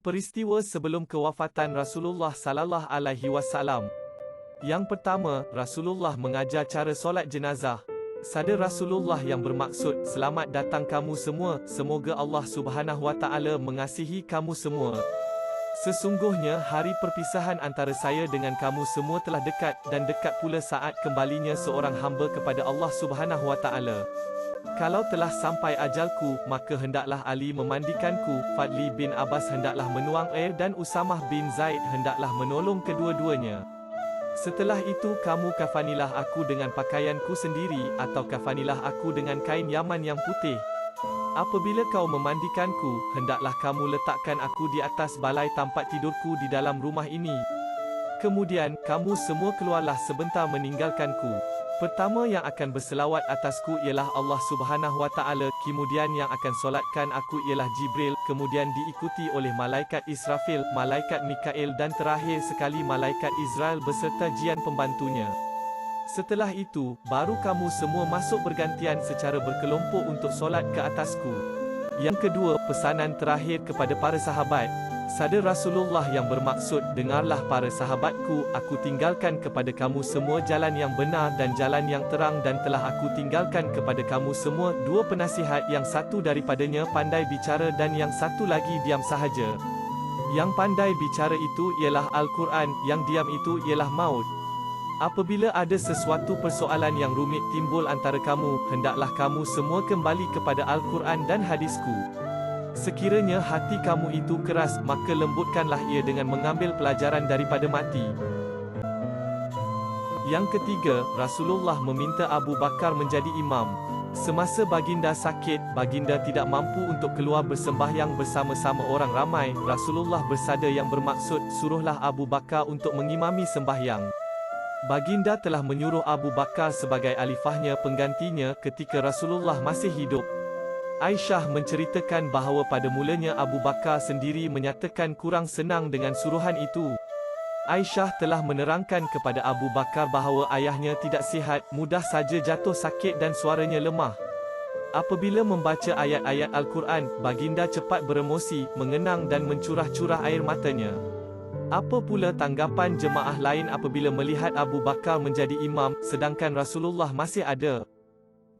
Peristiwa sebelum kewafatan Rasulullah sallallahu alaihi wasallam. Yang pertama, Rasulullah mengajar cara solat jenazah. Sabda Rasulullah yang bermaksud, "Selamat datang kamu semua, semoga Allah Subhanahu wa taala mengasihi kamu semua. Sesungguhnya hari perpisahan antara saya dengan kamu semua telah dekat, dan dekat pula saat kembalinya seorang hamba kepada Allah Subhanahu wa taala. Kalau telah sampai ajalku, maka hendaklah Ali memandikanku, Fadli bin Abbas hendaklah menuang air dan Usamah bin Zaid hendaklah menolong kedua-duanya. Setelah itu kamu kafanilah aku dengan pakaianku sendiri, atau kafanilah aku dengan kain Yaman yang putih. Apabila kau memandikanku, hendaklah kamu letakkan aku di atas balai tempat tidurku di dalam rumah ini. Kemudian, kamu semua keluarlah sebentar meninggalkanku. Pertama yang akan berselawat atasku ialah Allah Subhanahu wa taala, kemudian yang akan solatkan aku ialah Jibril, kemudian diikuti oleh malaikat Israfil, malaikat Mikail dan terakhir sekali malaikat Israel beserta jian pembantunya. Setelah itu, baru kamu semua masuk bergantian secara berkelompok untuk solat ke atasku." Yang kedua, pesanan terakhir kepada para sahabat. Sabda Rasulullah yang bermaksud, "Dengarlah para sahabatku, aku tinggalkan kepada kamu semua jalan yang benar dan jalan yang terang, dan telah aku tinggalkan kepada kamu semua dua penasihat, yang satu daripadanya pandai bicara dan yang satu lagi diam sahaja. Yang pandai bicara itu ialah Al-Quran, yang diam itu ialah maut. Apabila ada sesuatu persoalan yang rumit timbul antara kamu, hendaklah kamu semua kembali kepada Al-Quran dan hadisku. Sekiranya hati kamu itu keras, maka lembutkanlah ia dengan mengambil pelajaran daripada mati." Yang ketiga, Rasulullah meminta Abu Bakar menjadi imam. Semasa baginda sakit, baginda tidak mampu untuk keluar bersembahyang bersama-sama orang ramai. Rasulullah bersabda yang bermaksud, "Suruhlah Abu Bakar untuk mengimami sembahyang." Baginda telah menyuruh Abu Bakar sebagai alifahnya penggantinya ketika Rasulullah masih hidup. Aisyah menceritakan bahawa pada mulanya Abu Bakar sendiri menyatakan kurang senang dengan suruhan itu. Aisyah telah menerangkan kepada Abu Bakar bahawa ayahnya tidak sihat, mudah saja jatuh sakit dan suaranya lemah. Apabila membaca ayat-ayat Al-Quran, baginda cepat beremosi, mengenang dan mencurah-curah air matanya. Apa pula tanggapan jemaah lain apabila melihat Abu Bakar menjadi imam, sedangkan Rasulullah masih ada?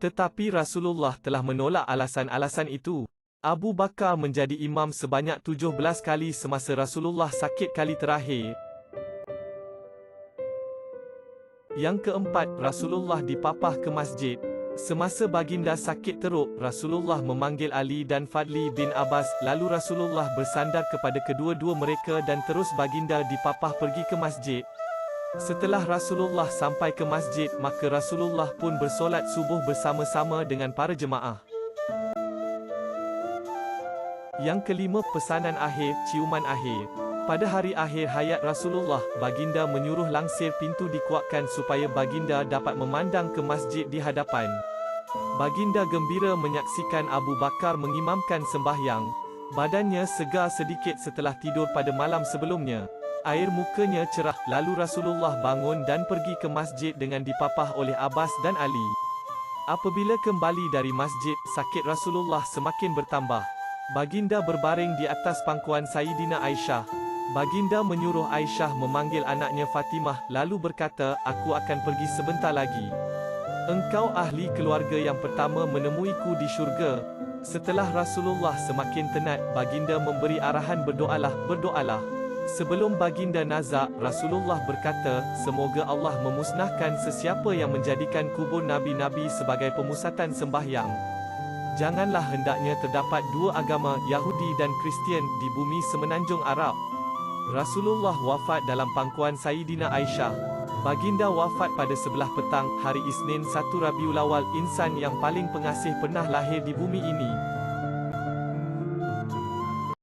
Tetapi Rasulullah telah menolak alasan-alasan itu. Abu Bakar menjadi imam sebanyak 17 kali semasa Rasulullah sakit kali terakhir. Yang keempat, Rasulullah dipapah ke masjid. Semasa baginda sakit teruk, Rasulullah memanggil Ali dan Fadli bin Abbas, lalu Rasulullah bersandar kepada kedua-dua mereka dan terus baginda dipapah pergi ke masjid. Setelah Rasulullah sampai ke masjid, maka Rasulullah pun bersolat subuh bersama-sama dengan para jemaah. Yang kelima, pesanan akhir, ciuman akhir. Pada hari akhir hayat Rasulullah, baginda menyuruh langsir pintu dikuatkan supaya baginda dapat memandang ke masjid di hadapan. Baginda gembira menyaksikan Abu Bakar mengimamkan sembahyang. Badannya segar sedikit setelah tidur pada malam sebelumnya. Air mukanya cerah, lalu Rasulullah bangun dan pergi ke masjid dengan dipapah oleh Abbas dan Ali. Apabila kembali dari masjid, sakit Rasulullah semakin bertambah. Baginda berbaring di atas pangkuan Sayyidina Aisyah. Baginda menyuruh Aisyah memanggil anaknya Fatimah, lalu berkata, "Aku akan pergi sebentar lagi. Engkau ahli keluarga yang pertama menemuiku di syurga." Setelah Rasulullah semakin tenat, baginda memberi arahan, "Berdoalah, berdoalah." Sebelum baginda nazak, Rasulullah berkata, "Semoga Allah memusnahkan sesiapa yang menjadikan kubur Nabi-Nabi sebagai pemusatan sembahyang. Janganlah hendaknya terdapat dua agama, Yahudi dan Kristian, di bumi semenanjung Arab." Rasulullah wafat dalam pangkuan Sayyidina Aisyah. Baginda wafat pada sebelah petang, hari Isnin 1 Rabiul Awal. Insan yang paling pengasih pernah lahir di bumi ini.